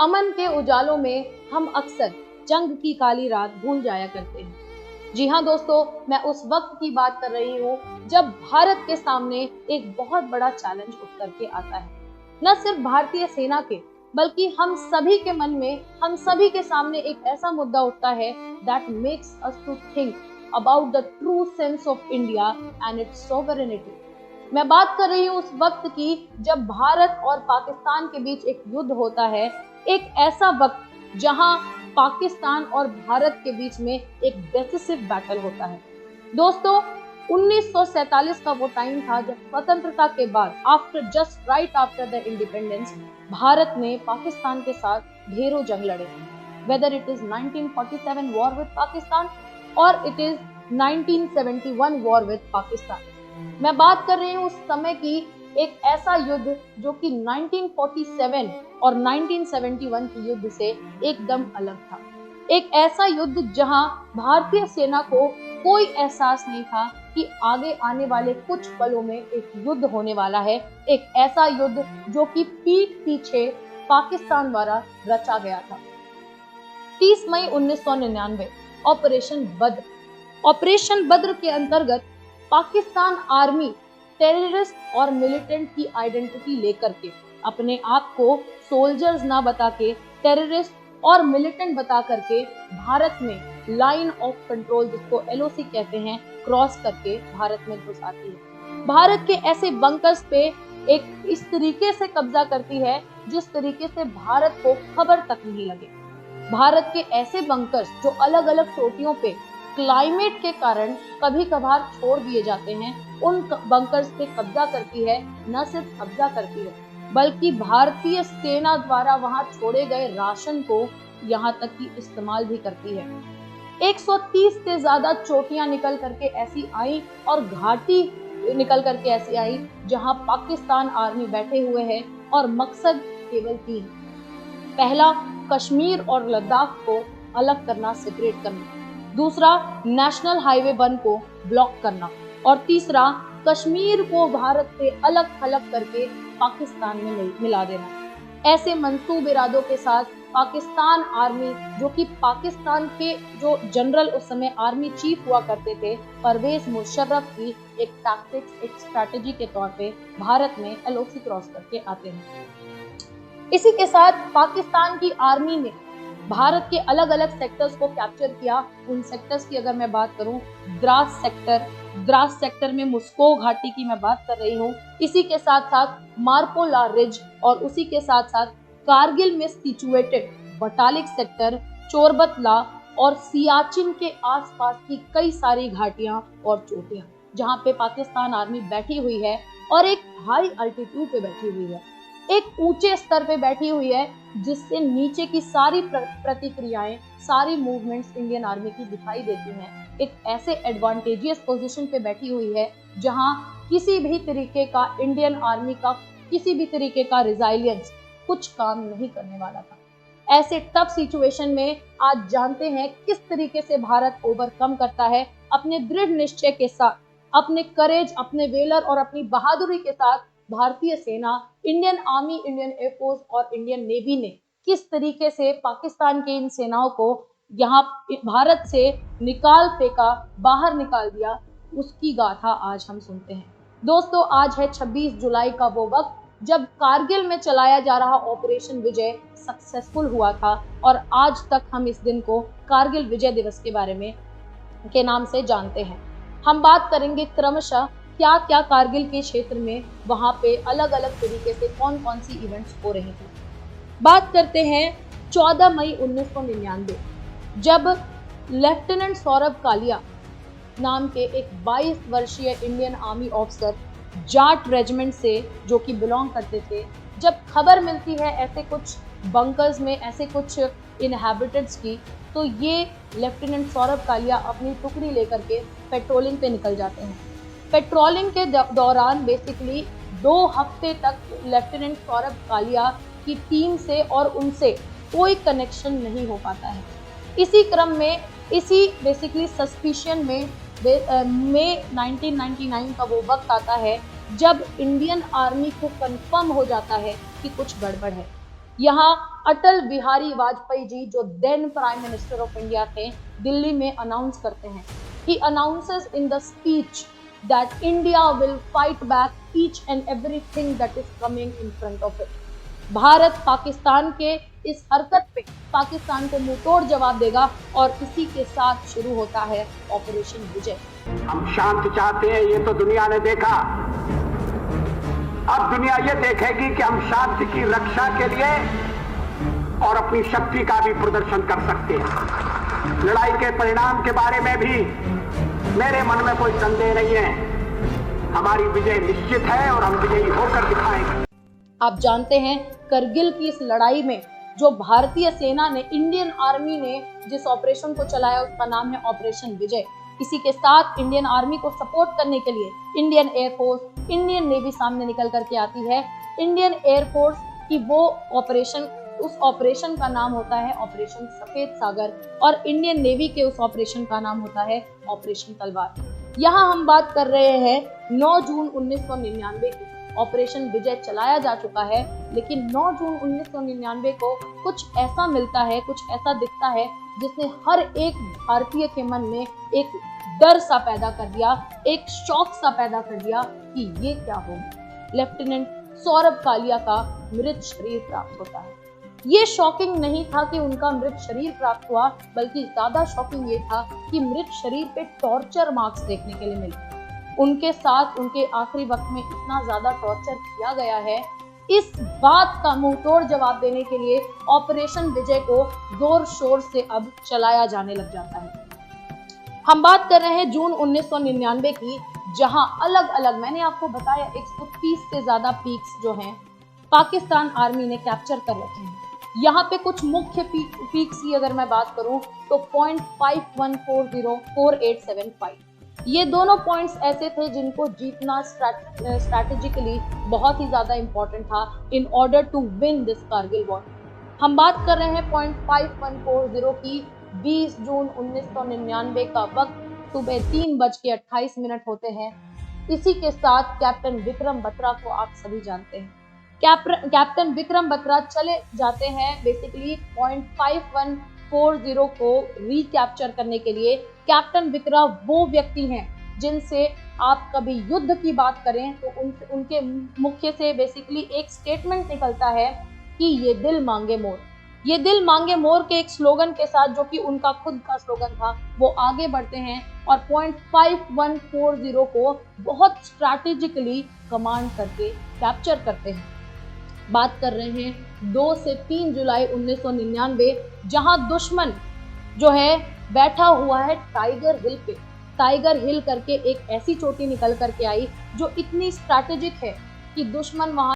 अमन के उजालों में हम अक्सर जंग की काली रात भूल जाया करते हैं। जी हाँ दोस्तों, मैं उस वक्त की बात कर रही हूँ जब भारत के सामने एक बहुत बड़ा चैलेंज उठ करके आता है। न सिर्फ भारतीय सेना के बल्कि हम सभी के मन में, हम सभी के सामने एक ऐसा मुद्दा उठता है that makes us to think about the true sense of India and its sovereignty. मैं बात कर रही हूँ उस वक्त की जब भारत और पाकिस्तान के बीच एक युद्ध होता है, एक ऐसा वक्त जहां पाकिस्तान और भारत के बीच में एक डिसिसिव बैटल होता है। दोस्तों, 1947 का वो टाइम था जब स्वतंत्रता के बाद just right after the independence Bharat ने पाकिस्तान के साथ ढेरों जंग लड़े। Whether it is 1947 war with Pakistan और it is 1971 war with Pakistan. मैं बात कर रही हूँ उस समय की एक ऐसा युद्ध जो कि 1947 और 1971 के युद्ध से एकदम अलग था। एक ऐसा युद्ध जहां भारतीय सेना को कोई एहसास नहीं था कि आगे आने वाले कुछ पलों में एक युद्ध होने वाला है। एक ऐसा युद्ध जो कि पीठ पीछे पाकिस्तान द्वारा रचा गया था। 30 मई 1999 ऑपरेशन बद्र के अंतर्गत पाकिस्तान आर्मी टेररिस्ट और मिलिटेंट की आइडेंटिटी लेकर के अपने आप को सोल्जर्स ना बता के टेररिस्ट और मिलिटेंट बता करके भारत में लाइन ऑफ कंट्रोल, जिसको LOC कहते हैं, क्रॉस करके भारत में घुस आती है। भारत के ऐसे बंकर्स पे एक इस तरीके से कब्जा करती है जिस तरीके से भारत को खबर तक नहीं लगे। भारत के ऐसे बंकर्स जो अलग अलग चोटियों पे क्लाइमेट के कारण कभी कभार छोड़ दिए जाते हैं, उन बंकर्स पे कब्जा करती है। न सिर्फ कब्जा करती है बल्कि भारतीय सेना द्वारा वहां छोड़े गए राशन को यहां तक कि इस्तेमाल भी करती है। 130 से ज्यादा चोटियां निकल करके ऐसी आई और घाटी निकल करके ऐसी आई जहां पाकिस्तान आर्मी बैठे हुए है और मकसद केवल 3। पहला, कश्मीर और लद्दाख को अलग करना, सेपरेट करना। दूसरा, नेशनल हाईवे 1 को ब्लॉक करना। और तीसरा, कश्मीर को भारत से अलग थलग करके पाकिस्तान में मिला देना। ऐसे मंसूब इरादों के साथ पाकिस्तान आर्मी, जो कि पाकिस्तान के जो जनरल उस समय आर्मी चीफ हुआ करते थे, परवेज मुशर्रफ की एक टैक्टिक्स, एक स्ट्रैटेजी के तौर पे भारत में LOC क्रॉस करके आते हैं। इसी के साथ पाकिस्तान की आर्मी ने भारत के अलग अलग सेक्टर्स को कैप्चर किया। उन सेक्टर्स की अगर मैं बात करूं, द्रास सेक्टर में मुस्को घाटी की मैं बात कर रही हूं। इसी के साथ साथ मार्कोला रिज और उसी के साथ साथ कारगिल में सिचुएटेड बटालिक सेक्टर, चोरबतला और सियाचिन के आसपास की कई सारी घाटियां और चोटियां जहां पे पाकिस्तान आर्मी बैठी हुई है और एक हाई अल्टीट्यूड पे बैठी हुई है, एक ऊंचे स्तर पे बैठी हुई है, जिससे नीचे की सारी प्रतिक्रियाएं, सारी मूवमेंट्स इंडियन आर्मी की दिखाई देती हैं। एक ऐसे एडवांटेजियस पोजीशन पे बैठी हुई है जहां किसी भी तरीके का इंडियन आर्मी का किसी भी तरीके का रिजाइलियंस कुछ काम नहीं करने वाला था। ऐसे टफ सिचुएशन में आज जानते हैं किस तरीके से भारत ओवरकम करता है अपने दृढ़ निश्चय के साथ, अपने करेज, अपने वेलर और अपनी बहादुरी के साथ। भारतीय सेना, इंडियन आर्मी, इंडियन एयरफोर्स और इंडियन नेवी ने किस तरीके से पाकिस्तान के इन सेनाओं को यहाँ भारत से निकाल फेंका, बाहर निकाल दिया, उसकी गाथा आज हम सुनते हैं। दोस्तों, आज है 26 जुलाई का वो वक्त जब कारगिल में चलाया जा रहा ऑपरेशन विजय सक्सेसफुल हुआ था और आज तक हम इस दिन को कारगिल विजय दिवस के बारे में के नाम से जानते हैं। हम बात करेंगे क्रमशः क्या क्या कारगिल के क्षेत्र में वहां पे अलग अलग तरीके से कौन कौन सी इवेंट्स हो रही थी। बात करते हैं 14 मई 1999, जब लेफ्टिनेंट सौरभ कालिया नाम के एक 22 वर्षीय Indian army officer Jat regiment से जो कि बिलोंग करते थे, जब खबर मिलती है ऐसे कुछ बंकर्स में, ऐसे कुछ इनहैबिटेंट्स की, तो ये लेफ्टिनेंट सौरभ कालिया अपनी टुकड़ी लेकर के पेट्रोलिंग पे निकल जाते हैं। पेट्रोलिंग के दौरान बेसिकली 2 हफ्ते तक लेफ्टिनेंट सौरभ कालिया की टीम से और उनसे कोई कनेक्शन नहीं हो पाता है। इसी क्रम में, इसी बेसिकली सस्पिशन में मई 1999 का वो वक्त आता है जब इंडियन आर्मी को कंफर्म हो जाता है कि कुछ गड़बड़ है। यहाँ अटल बिहारी वाजपेयी जी, जो then prime minister of India थे, दिल्ली में अनाउंस करते हैं. He announces in the speech that India will fight back each and everything that is coming in front of it. Bharat Pakistan के इस हरकत पे पाकिस्तान को मुंहतोड़ जवाब देगा और इसी के साथ शुरू होता है ऑपरेशन विजय. हम शांति चाहते हैं, ये तो दुनिया ने देखा. अब दुनिया ये देखेगी कि हम शांति की रक्षा के लिए और अपनी शक्ति का भी प्रदर्शन कर सकते हैं. लड़ाई के परिणाम के बारे में भी मेरे मन में कोई संदेह नहीं है. हमारी विजय निश्चित है और हम विजयी होकर दिखाएंगे. आप जानते हैं, करगिल की इस लड़ाई में जो भारतीय सेना ने, इंडियन आर्मी ने जिस ऑपरेशन को चलाया उसका नाम है ऑपरेशन विजय. इसी के साथ इंडियन आर्मी को सपोर्ट करने के लिए इंडियन एयरफोर्स, इंडियन नेवी सामने निकल करके आती है. इंडियन एयरफोर्स की वो ऑपरेशन, उस ऑपरेशन का नाम होता है ऑपरेशन सफेद सागर और इंडियन नेवी के उस ऑपरेशन का नाम होता है ऑपरेशन तलवार. यहाँ हम बात कर रहे हैं 9 जून 1999 की. ऑपरेशन विजय चलाया जा चुका है, लेकिन 9 जून 1999 को कुछ ऐसा मिलता है, कुछ ऐसा दिखता है जिसने हर एक भारतीय के मन में एक डर सा पैदा कर दिया, एक शौक सा पैदा कर दिया कि ये क्या होगा. लेफ्टिनेंट सौरभ कालिया का मृत शरीर प्राप्त होता है. ये शॉकिंग नहीं था कि उनका मृत शरीर प्राप्त हुआ, बल्कि ज्यादा शॉकिंग ये था कि मृत शरीर पे टॉर्चर मार्क्स देखने के लिए मिले. उनके साथ उनके आखिरी वक्त में इतना ज्यादा टॉर्चर किया गया है. इस बात का मुंहतोड़ जवाब देने के लिए ऑपरेशन विजय को जोर शोर से अब चलाया जाने लग जाता है. हम बात कर रहे हैं जून 1999 की, जहां अलग अलग, मैंने आपको बताया 130 से ज्यादा पीक्स जो हैं पाकिस्तान आर्मी ने कैप्चर कर रखे हैं. यहाँ पे कुछ मुख्य पीक्स की अगर मैं बात करूं तो 0.51404875, ये दोनों पॉइंट्स ऐसे थे जिनको जीतना स्ट्रैटेजिकली बहुत ही ज्यादा इंपॉर्टेंट था in order to win this Kargil war. हम बात कर रहे हैं 0.5140 की. 20 जून 1999 का वक्त सुबह 3:28 होते हैं. इसी के साथ कैप्टन विक्रम बत्रा को आप सभी जानते हैं. कैप्टन विक्रम बत्रा चले जाते हैं बेसिकली 0.5140 को रिकैप्चर करने के लिए. कैप्टन विक्रम वो व्यक्ति हैं जिनसे आप कभी युद्ध की बात करें तो उनके मुख्य से बेसिकली एक स्टेटमेंट निकलता है कि ये दिल मांगे मोर. ये दिल मांगे मोर के एक स्लोगन के साथ, जो कि उनका खुद का स्लोगन था, वो आगे बढ़ते हैं और 0.5140 को बहुत स्ट्रैटेजिकली कमांड करके कैप्चर करते हैं. बात कर रहे हैं 2 से 3 जुलाई 1999, जहां दुश्मन जो है बैठा हुआ है टाइगर हिल पे. टाइगर हिल करके एक ऐसी चोटी निकल करके आई जो इतनी स्ट्रैटेजिक है कि दुश्मन वहां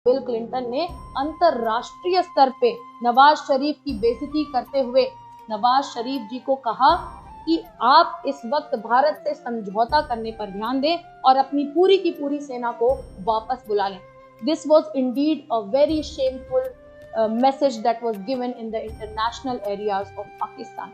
बिल क्लिंटन ने अंतरराष्ट्रीय स्तर पे नवाज शरीफ की बेइज्जती करते हुए नवाज शरीफ जी को कहा कि आप इस वक्त भारत से समझौता करने पर ध्यान दें और अपनी पूरी की पूरी सेना को वापस बुला लें। This was indeed a very shameful message that was given in the international areas of Pakistan.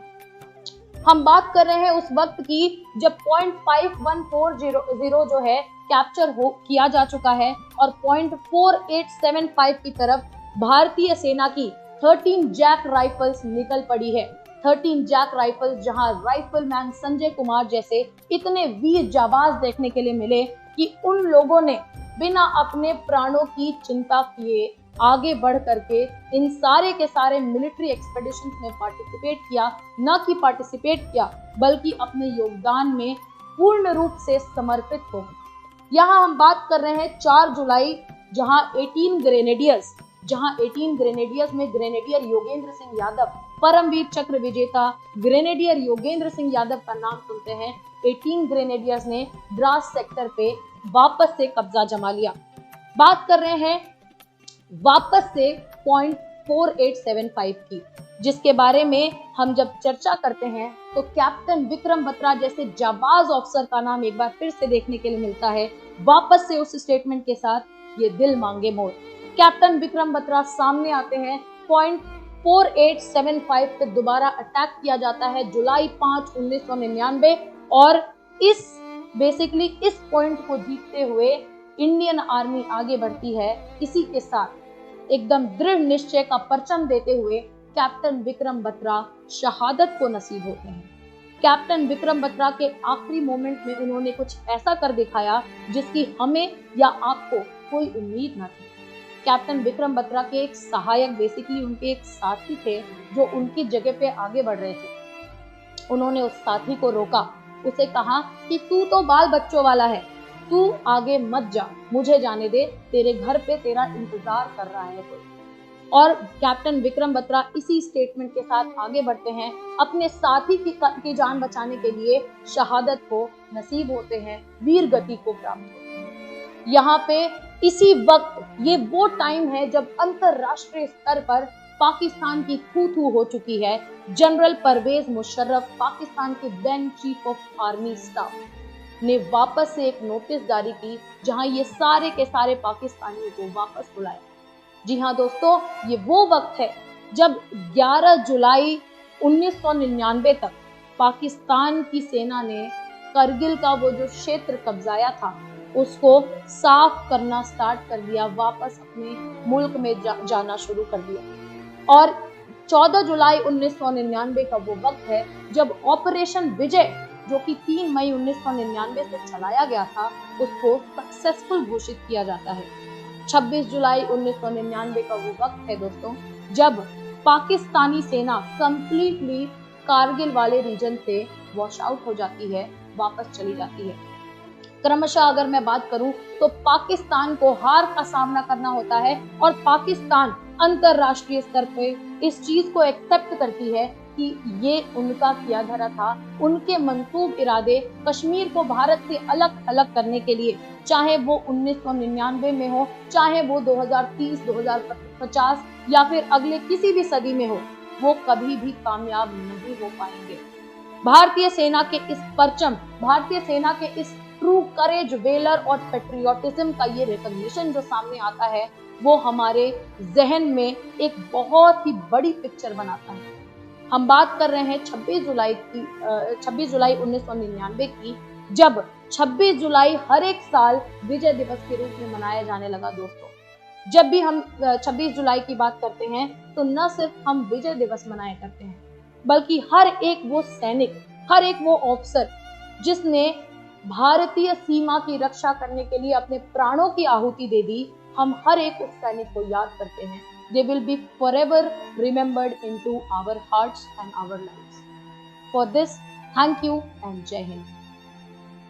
हम बात कर रहे हैं उस वक्त की जब 0.5140 जो है कैप्चर किया जा चुका है और 0.4875 की तरफ भारतीय सेना की 13 जैक राइफल्स निकल पड़ी है। 13 जैक राइफल्स जहां राइफलमैन संजय कुमार जैसे इतने वीर जाबाज देखने के लिए मिले कि उन लोगों ने बिना अपने प्राणों की चिंता किए आगे बढ़ करके इन सारे के सारे मिलिट्री एक्सपेडिशंस में पार्टिसिपेट किया, न कि पार्टिसिपेट किया बल्कि अपने योगदान में पूर्ण रूप से समर्पित हो गए। यहाँ हम बात कर रहे हैं 4 जुलाई जहाँ 18 ग्रेनेडियर्स में ग्रेनेडियर योगेंद्र सिंह यादव, परमवीर चक्र विजेता ग्रेनेडियर योगेंद्र सिंह यादव का नाम सुनते हैं। 18 ग्रेनेडियर्स ने द्रास सेक्टर पे वापस से कब्जा जमा लिया। बात कर रहे हैं वापस से 0.4875 की, जिसके बारे में हम जब चर्चा करते हैं तो कैप्टन विक्रम बत्रा जैसे जाबाज ऑफिसर का नाम एक बार फिर से देखने के लिए मिलता है। वापस से उस स्टेटमेंट के साथ, ये दिल मांगे मोर। कैप्टन विक्रम बत्रा सामने आते हैं। 0.4875 पे दोबारा अटैक किया जाता है जुलाई 5, 1999 और इस पॉइंट को जीतते हुए इंडियन आर्मी आगे बढ़ती है। इसी के साथ एकदम दृढ़ निश्चय का परचम देते हुए कैप्टन विक्रम बत्रा शहादत को नसीब होते हैं। कैप्टन विक्रम बत्रा के आखिरी मोमेंट में उन्होंने कुछ ऐसा कर दिखाया जिसकी हमें या आपको कोई उम्मीद न थी। कैप्टन विक्रम बत्रा के एक सहायक, उनके एक साथी थे जो उनकी जगह पे आगे बढ़ रहे थे। उन्होंने उस साथी को रोका, उसे कहा कि तू तो बाल बच्चों वाला है, तू आगे मत जा, मुझे जाने दे, तेरे घर पे तेरा इंतजार कर रहा है कोई। और कैप्टन विक्रम बत्रा इसी स्टेटमेंट के साथ आगे बढ़ते हैं, अपने साथी की जान बचाने के लिए शहादत को नसीब होते हैं, वीर गति को प्राप्त होते हैं। यहाँ पे इसी वक्त ये वो टाइम है जब अंतरराष्ट्रीय स्तर पर पाकिस्तान की थू हो चुकी है। जनरल परवेज मुशर्रफ, पाकिस्तान के then chief of army staff, ने वापस से एक नोटिस जारी की जहां ये सारे के सारे पाकिस्तानियों को वापस बुलाया। जी हाँ दोस्तों, ये वो वक्त है जब 11 जुलाई 1999 तक पाकिस्तान की सेना ने करगिल का वो जो क्षेत्र कब्जाया था उसको साफ करना स्टार्ट कर दिया, वापस अपने मुल्क में जाना शुरू कर दिया। और 14 जुलाई 1999 का वो वक्त है जब ऑपरेशन विजय, जो कि 3 मई 1999 से चलाया गया था, उसको सक्सेसफुल घोषित किया जाता है। 26 जुलाई 1999 का वो वक्त है दोस्तों जब पाकिस्तानी सेना कंप्लीटली कारगिल वाले रीजन से वॉश आउट हो जाती है, वापस चली जाती है। क्रमशः अगर मैं बात करूं तो पाकिस्तान को हार का सामना करना होता है और पाकिस्तान अंतरराष्ट्रीय स्तर पे इस चीज को एक्सेप्ट करती है कि ये उनका किया धरा था। उनके मंसूब इरादे कश्मीर को भारत से अलग अलग करने के लिए, चाहे वो 1999 में हो, चाहे वो 2030, 2050 या फिर अगले किसी भी सदी में हो, वो कभी भी कामयाब नहीं हो पाएंगे। भारतीय सेना के इस परचम, भारतीय सेना के इस ट्रू करेज, वेलर और पेट्रियोटिज्म का ये रिकॉग्निशन जो सामने आता है, वो हमारे जहन में एक बहुत ही बड़ी पिक्चर बनाता है। हम बात कर रहे हैं 26 जुलाई 1999 की, जब 26 जुलाई हर एक साल विजय दिवस के रूप में मनाया जाने लगा। दोस्तों, जब भी हम 26 जुलाई की बात करते हैं तो न सिर्फ हम विजय दिवस मनाया करते हैं, बल्कि हर एक वो सैनिक, हर एक वो ऑफिसर जिसने भारतीय सीमा की रक्षा करने के लिए अपने प्राणों की आहुति दे दी, हम हर एक उस सैनिक को याद करते हैं। They will be forever remembered into our hearts and our lives. For this, thank you and Jai Hind.